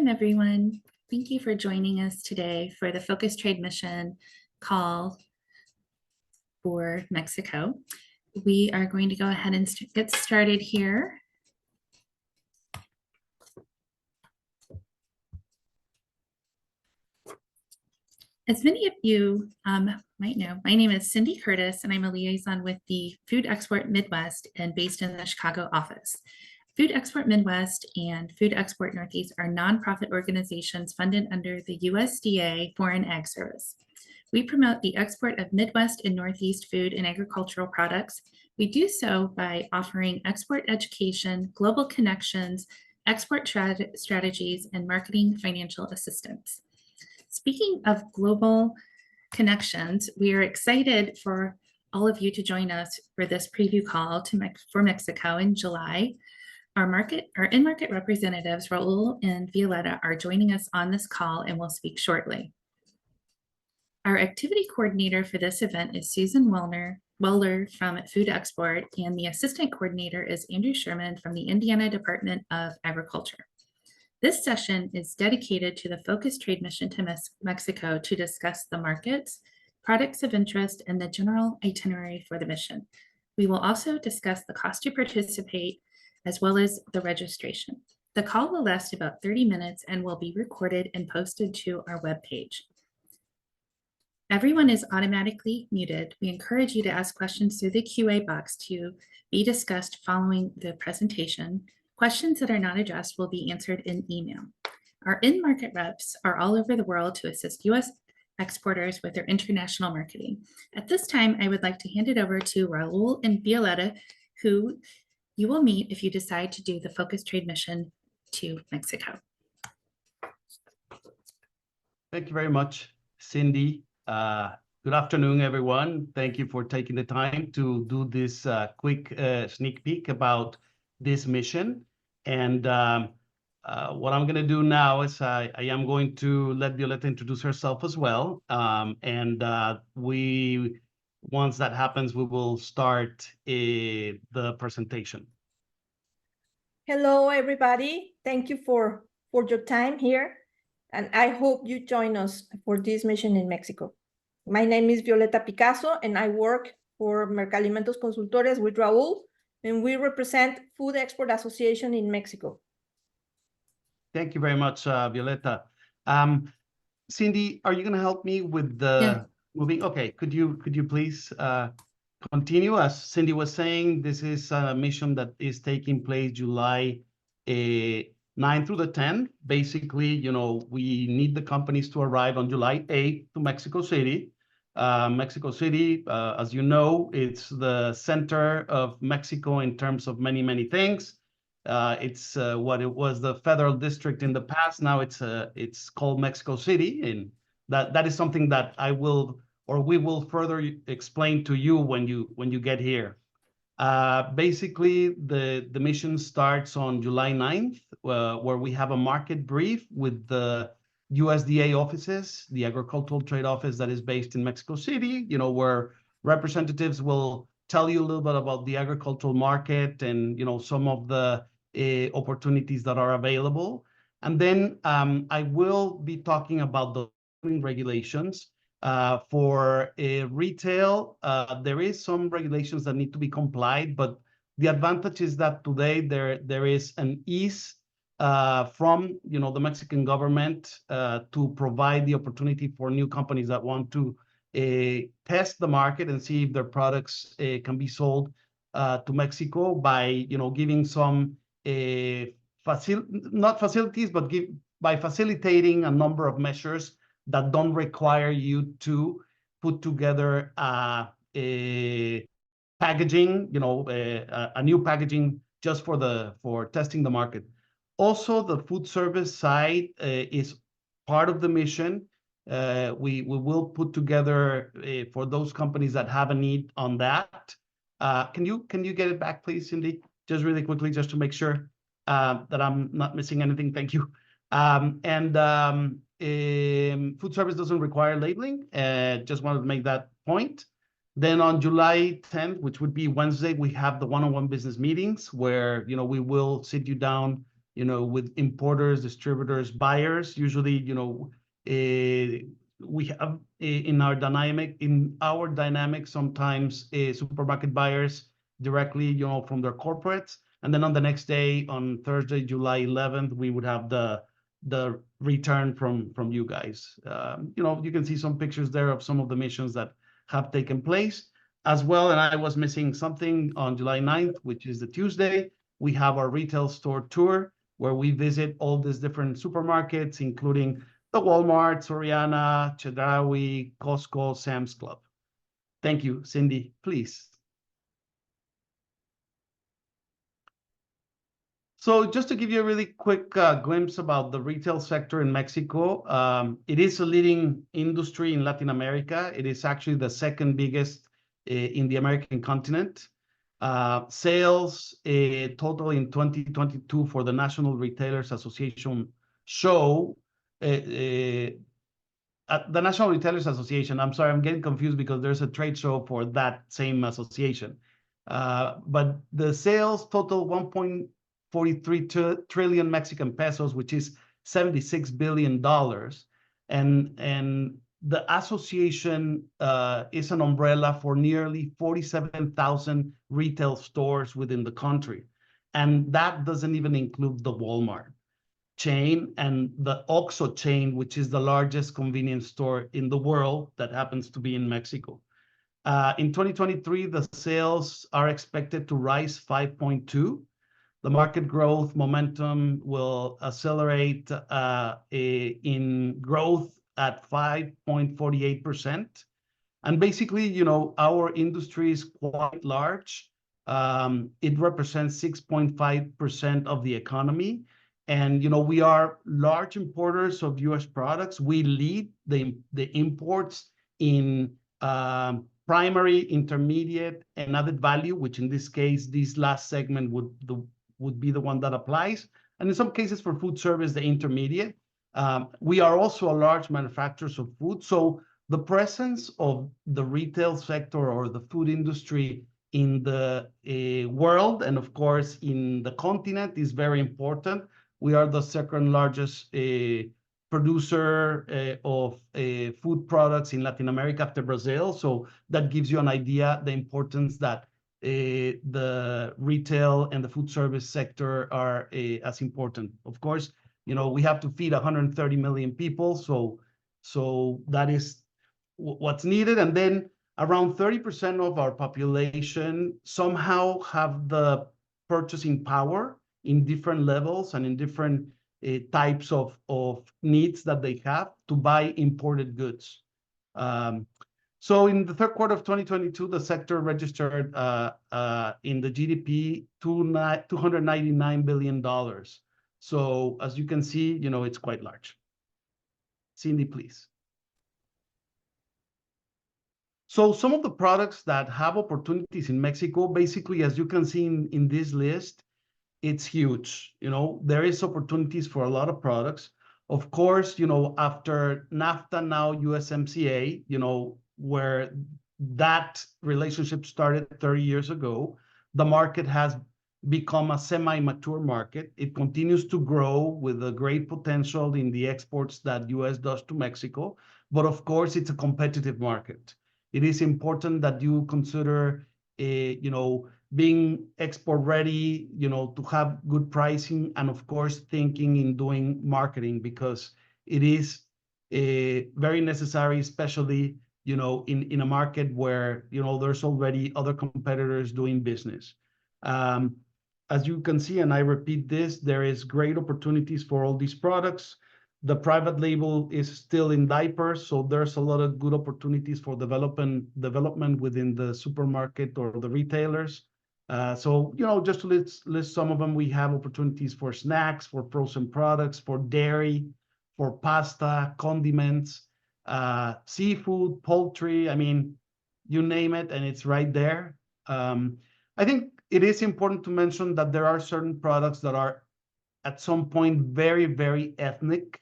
Welcome, everyone. Thank you for joining us today for the Focus Trade Mission call for Mexico. We are going to go ahead and get started here. As many of you might know, my name is Cindy Curtis, and I'm a liaison with the Food Export Midwest and based in the Chicago office. Food Export Midwest and Food Export Northeast are nonprofit organizations funded under the USDA Foreign Ag Service. We promote the export of Midwest and Northeast food and agricultural products. We do so by offering export education, global connections, export strategies, and marketing financial assistance. Speaking of global connections, we are excited for all of you to join us for this preview call for Mexico in July. Our in-market representatives, Raul and Violeta, are joining us on this call and will speak shortly. Our activity coordinator for this event is Susan Weller from Food Export, and the assistant coordinator is Andrew Sherman from the Indiana Department of Agriculture. This session is dedicated to the Focus Trade Mission to Mexico to discuss the markets, products of interest, and the general itinerary for the mission. We will also discuss the cost to participate, as well as the registration. The call will last about 30 minutes and will be recorded and posted to our webpage. Everyone is automatically muted. We encourage you to ask questions through the QA box to be discussed following the presentation. Questions that are not addressed will be answered in email. Our in-market reps are all over the world to assist U.S. exporters with their international marketing. At this time, I would like to hand it over to Raul and Violeta, who you will meet if you decide to do the Focus Trade Mission to Mexico. Thank you very much, Cindy. Good afternoon, everyone. Thank you for taking the time to do this quick sneak peek about this mission. And what I'm going to do now is I am going to let Violeta introduce herself as well. Once that happens, we will start the presentation. Hello, everybody. Thank you for your time here. And I hope you join us for this mission in Mexico. My name is Violeta Picasso, and I work for Mercalimentos Consultores with Raul, and we represent Food Export Association in Mexico. Thank you very much, Violeta. Cindy, are you going to help me with the moving? Okay, could you please continue? As Cindy was saying, this is a mission that is taking place July 9 through the 10th. Basically, we need the companies to arrive on July 8th to Mexico City. Mexico City, as you know, it's the center of Mexico in terms of many, many things. It's what it was the federal district in the past. Now it's called Mexico City, and that is something that we will further explain to you when you get here. Basically, the mission starts on July 9th, where we have a market brief with the USDA offices, the Agricultural Trade Office that is based in Mexico City, where representatives will tell you a little bit about the agricultural market and, some of the opportunities that are available. And then I will be talking about the regulations. For retail, there is some regulations that need to be complied, but the advantage is that today there is an ease from the Mexican government to provide the opportunity for new companies that want to test the market and see if their products can be sold to Mexico by giving some not facilities, but by facilitating a number of measures that don't require you to put together a packaging, a new packaging just for testing the market. Also, the food service side is part of the mission. We will put together for those companies that have a need on that. Can you get it back, please, Cindy? Just really quickly, just to make sure that I'm not missing anything. Thank you. Food service doesn't require labeling. Just wanted to make that point. Then on July 10th, which would be Wednesday, we have the one-on-one business meetings where we will sit you down with importers, distributors, buyers. Usually, we have in our dynamic sometimes supermarket buyers directly, from their corporates. And then on the next day, on Thursday, July 11th, we would have the return from you guys. You can see some pictures there of some of the missions that have taken place as well. And I was missing something on July 9th, which is the Tuesday. We have our retail store tour where we visit all these different supermarkets, including the Walmart, Soriana, Chedraui, Costco, Sam's Club. Thank you, Cindy, please. So just to give you a really quick glimpse about the retail sector in Mexico, it is a leading industry in Latin America. It is actually the second biggest in the American continent. Sales total in 2022 for the National Retailers Association show, the National Retailers Association, I'm sorry, I'm getting confused because there's a trade show for that same association. But the sales total 1.43 trillion Mexican pesos, which is $76 billion. And the association is an umbrella for nearly 47,000 retail stores within the country. And that doesn't even include the Walmart chain and the OXXO chain, which is the largest convenience store in the world that happens to be in Mexico. In 2023, the sales are expected to rise 5.2. The market growth momentum will accelerate in growth at 5.48%. And basically, our industry is quite large. It represents 6.5% of the economy. And, we are large importers of U.S. products. We lead the imports in primary, intermediate, and added value, which in this case, this last segment would be the one that applies. And in some cases for food service, the intermediate. We are also a large manufacturers of food. So the presence of the retail sector or the food industry in the world, and of course in the continent, is very important. We are the second largest producer of food products in Latin America after Brazil. So that gives you an idea the importance that the retail and the food service sector are as important. Of course, we have to feed 130 million people. So that is what's needed. And then around 30% of our population somehow have the purchasing power in different levels and in different types of needs that they have to buy imported goods. So in the third quarter of 2022, the sector registered in the GDP $299 billion. So as you can see, it's quite large. Cindy, please. So some of the products that have opportunities in Mexico, basically, as you can see in this list, it's huge. There is opportunities for a lot of products. Of course, after NAFTA, now USMCA, where that relationship started 30 years ago, the market has become a semi-mature market. It continues to grow with a great potential in the exports that US does to Mexico. But of course, it's a competitive market. It is important that you consider, being export ready, to have good pricing, and of course, thinking in doing marketing, because it is very necessary, especially, in a market where, there's already other competitors doing business. As you can see, and I repeat this, there is great opportunities for all these products. The private label is still in diapers, so there's a lot of good opportunities for development within the supermarket or the retailers. So, just to list some of them, we have opportunities for snacks, for frozen products, for dairy, for pasta, condiments, seafood, poultry. I mean, you name it, and it's right there. I think it is important to mention that there are certain products that are at some point very, very ethnic,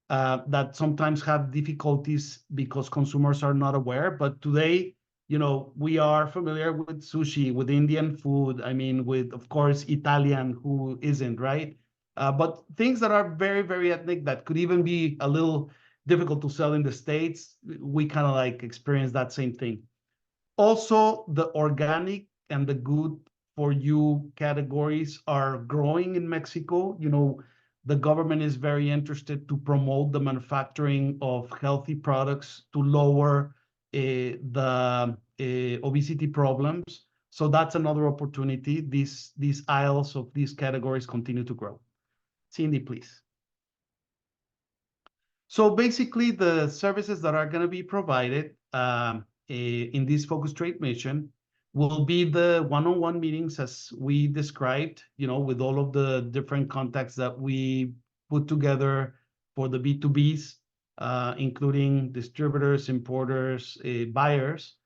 that sometimes have difficulties because consumers are not aware. But today, we are familiar with sushi, with Indian food. I mean, with, of course, Italian, who isn't, right? But things that are very, very ethnic that could even be a little difficult to sell in the States, we kind of like experience that same thing. Also, the organic and the good for you categories are growing in Mexico. You know, the government is very interested to promote the manufacturing of healthy products to lower the obesity problems. So that's another opportunity. These aisles of these categories continue to grow. Cindy, please. So basically, the services that are going to be provided in this focus trade mission will be the one-on-one meetings as we described, you know, with all of the different contacts that we put together for the B2Bs, including distributors, importers, buyers.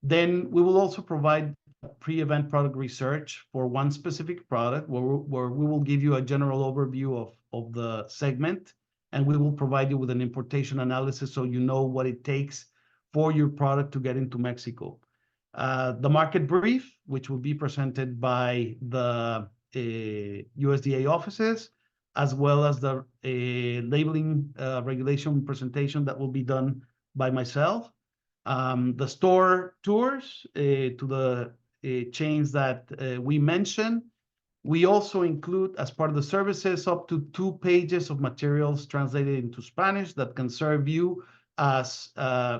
Then we will also provide pre-event product research for one specific product where we will give you a general overview of the segment, and we will provide you with an importation analysis so you know what it takes for your product to get into Mexico. The market brief, which will be presented by the USDA offices, as well as the labeling regulation presentation that will be done by myself. The store tours to the chains that we mentioned. We also include, as part of the services, up to 2 pages of materials translated into Spanish that can serve you as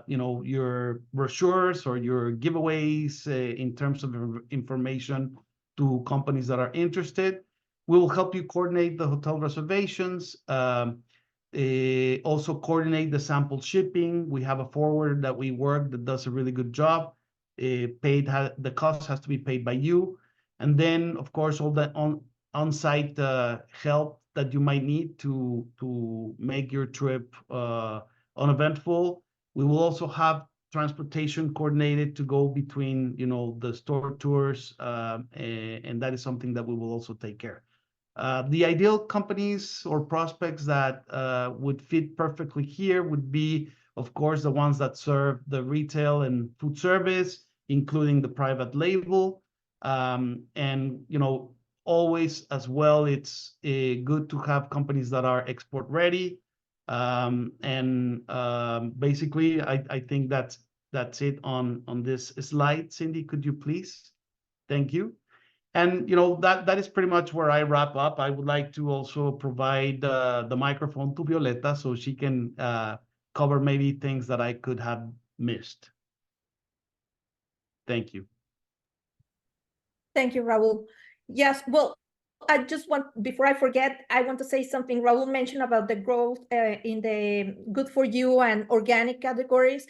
you know, your brochures or your giveaways in terms of information to companies that are interested. We will help you coordinate the hotel reservations, also coordinate the sample shipping. We have a forwarder that we work that does a really good job. The cost has to be paid by you. And then, of course, all the on-site help that you might need to make your trip uneventful. We will also have transportation coordinated to go between, you know, the store tours, and that is something that we will also take care. The ideal companies or prospects that would fit perfectly here would be, of course, the ones that serve the retail and food service, including the private label. And, you know, always as well, it's good to have companies that are export ready. Basically, I think that's it on this slide. Cindy, could you please? Thank you. And, you know, that is pretty much where I wrap up. I would like to also provide the microphone to Violeta so she can cover maybe things that I could have missed. Thank you. Thank you, Raul. Yes, well, I just want, before I forget, I want to say something. Raul mentioned about the growth in the good for you and organic categories.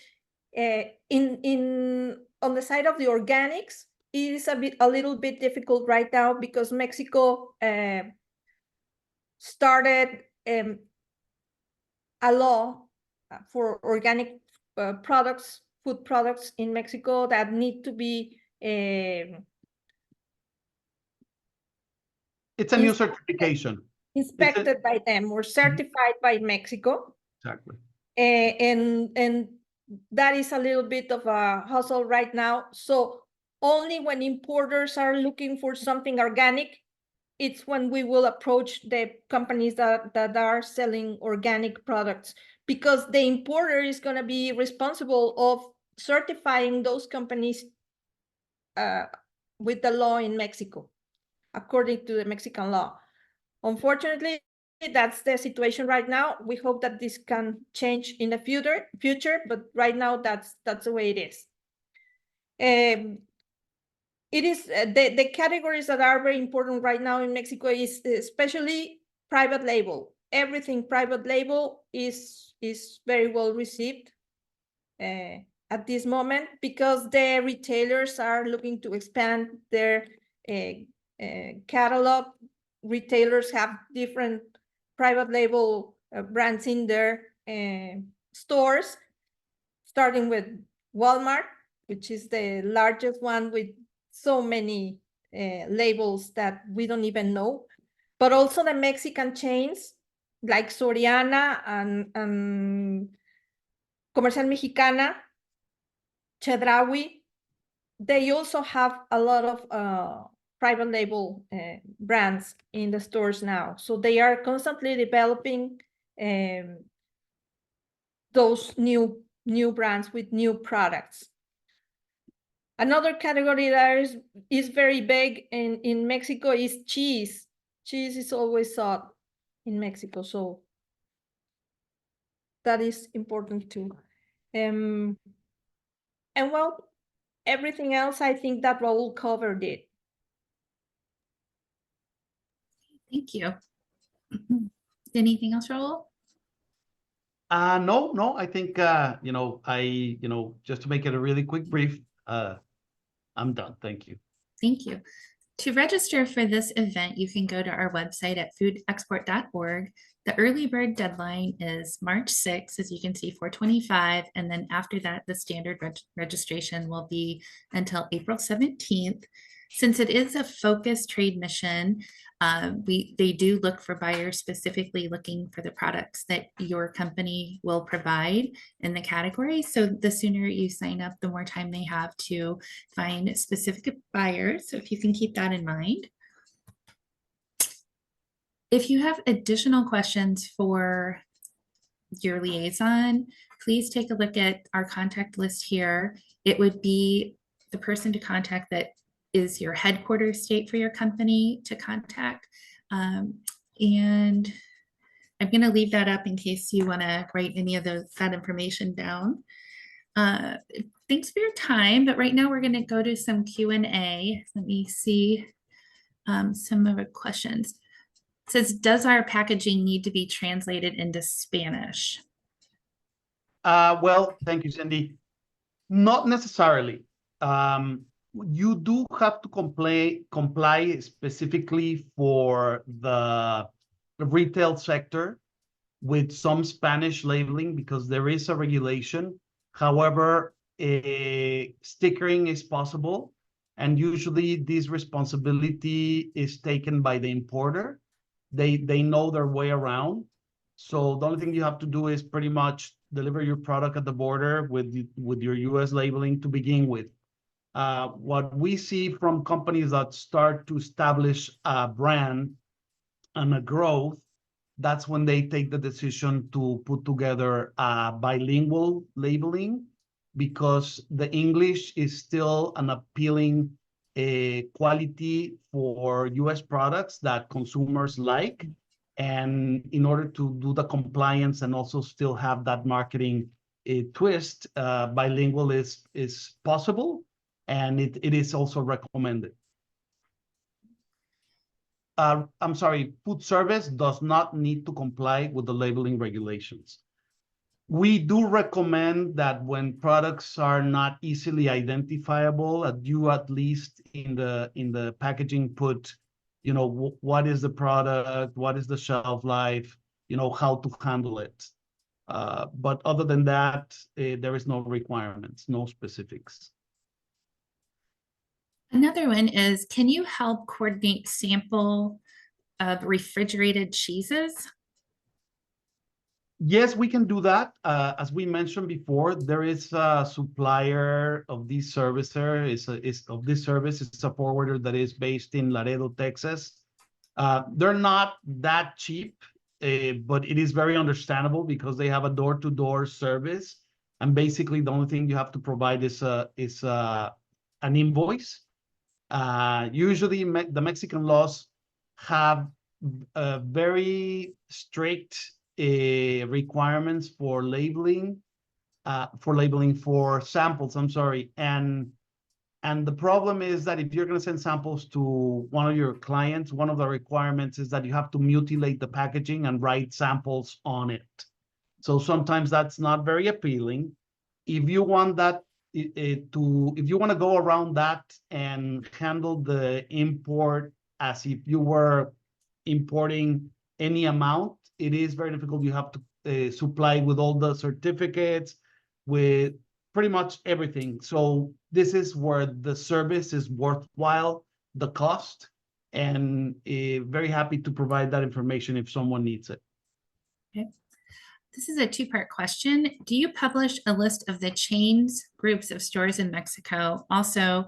On the side of the organics, it is a little bit difficult right now because Mexico started a law for organic products, food products in Mexico that need to be it's a new certification. Inspected by them or certified by Mexico. Exactly. And that is a little bit of a hustle right now. So only when importers are looking for something organic, it's when we will approach the companies that are selling organic products, because the importer is going to be responsible of certifying those companies with the law in Mexico, according to the Mexican law. Unfortunately, that's the situation right now. We hope that this can change in the future, but right now that's the way it is. It is the categories that are very important right now in Mexico is especially private label. Everything private label is very well received at this moment, because the retailers are looking to expand their catalog. Retailers have different private label brands in their stores, starting with Walmart, which is the largest one with so many labels that we don't even know, but also the Mexican chains like Soriana and Comercial Mexicana, Chedraui. They also have a lot of private label brands in the stores now. So they are constantly developing those new brands with new products. Another category that is very big in Mexico is cheese. Cheese is always sought in Mexico, so that is important too. And well, everything else, I think that Raul covered it. Thank you. Anything else, Raul? No, I think, just to make it a really quick brief, I'm done. Thank you. Thank you. To register for this event, you can go to our website at foodexport.org. The early bird deadline is March 6th, as you can see, 4:25. And then after that, the standard registration will be until April 17th. Since it is a focused trade mission, they do look for buyers specifically looking for the products that your company will provide in the category. So the sooner you sign up, the more time they have to find specific buyers. So if you can keep that in mind. If you have additional questions for your liaison, please take a look at our contact list here. It would be the person to contact that is your headquarters state for your company to contact. And I'm going to leave that up in case you want to write any of that information down. Thanks for your time, but right now we're going to go to some Q&A. Let me see some of the questions. It says, does our packaging need to be translated into Spanish? Well, thank you, Cindy. Not necessarily. You do have to comply specifically for the retail sector with some Spanish labeling because there is a regulation. However, stickering is possible, and usually this responsibility is taken by the importer. They know their way around. So the only thing you have to do is pretty much deliver your product at the border with your US labeling to begin with. What we see from companies that start to establish a brand and a growth, that's when they take the decision to put together a bilingual labeling, because the English is still an appealing quality for US products that consumers like. And in order to do the compliance and also still have that marketing twist, bilingual is possible, and it is also recommended. I'm sorry, Foodservice does not need to comply with the labeling regulations. We do recommend that when products are not easily identifiable, that you at least in the packaging put, what is the product, what is the shelf life, how to handle it. But other than that, there is no requirements, no specifics. Another one is, can you help coordinate sample of refrigerated cheeses? Yes, we can do that. As we mentioned before, there is a supplier of this service. It's a forwarder that is based in Laredo, Texas. They're not that cheap, but it is very understandable because they have a door-to-door service, and basically the only thing you have to provide is an invoice. Usually, the Mexican laws have very strict requirements for labeling for samples. I'm sorry, and the problem is that if you're going to send samples to one of your clients, one of the requirements is that you have to mutilate the packaging and write samples on it. So sometimes that's not very appealing. If you want that if you want to go around that and handle the import as if you were importing any amount, it is very difficult. You have to supply with all the certificates, with pretty much everything. So this is where the service is worthwhile, the cost, and very happy to provide that information if someone needs it. Okay. This is a two-part question. Do you publish a list of the chains, groups of stores in Mexico? Also,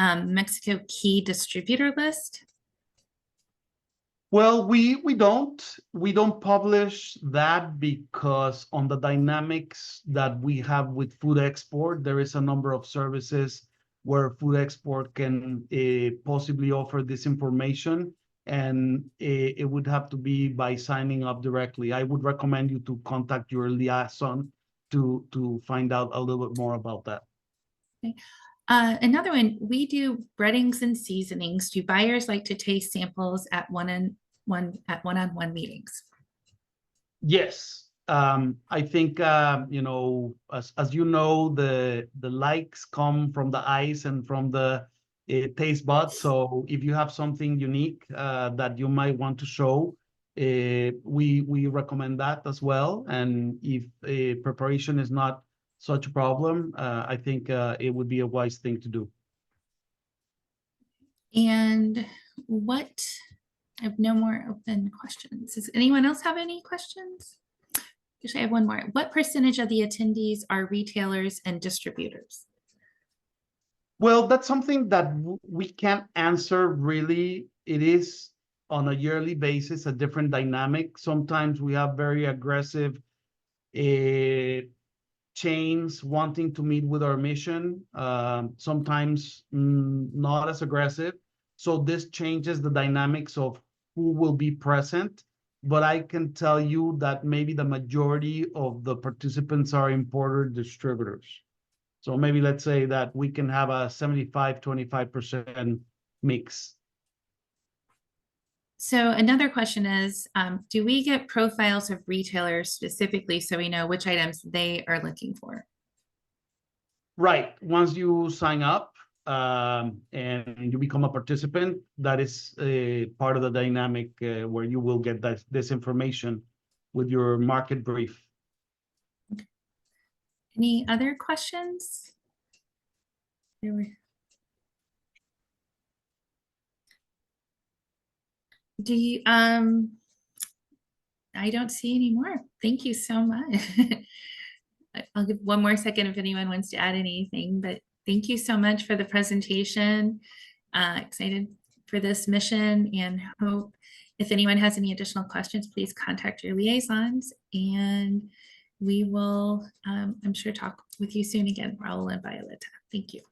Mexico key distributor list? Well, we don't publish that because on the dynamics that we have with food export, there is a number of services where food export can possibly offer this information, and it would have to be by signing up directly. I would recommend you to contact your liaison to find out a little bit more about that. Okay. Another one, we do breadings and seasonings. Do buyers like to taste samples at one-on-one meetings? Yes, I think you know, as you know, the likes come from the eyes and from the taste buds. So if you have something unique that you might want to show, we recommend that as well. And if preparation is not such a problem, I think it would be a wise thing to do. And what, I have no more open questions. Does anyone else have any questions? Actually, I have one more. What percentage of the attendees are retailers and distributors? Well, that's something that we can't answer really. It is on a yearly basis, a different dynamic. Sometimes we have very aggressive chains wanting to meet with our mission, sometimes not as aggressive. So this changes the dynamics of who will be present. But I can tell you that maybe the majority of the participants are importer distributors. So maybe let's say that we can have a 75-25% mix. So another question is, do we get profiles of retailers specifically so we know which items they are looking for? Right. Once you sign up and you become a participant, that is part of the dynamic where you will get this information with your market brief. Any other questions? Do you, I don't see any more. Thank you so much. I'll give one more second if anyone wants to add anything, but thank you so much for the presentation. Excited for this mission and hope if anyone has any additional questions, please contact your liaisons and we will, I'm sure, talk with you soon again, Raul and Violeta. Thank you.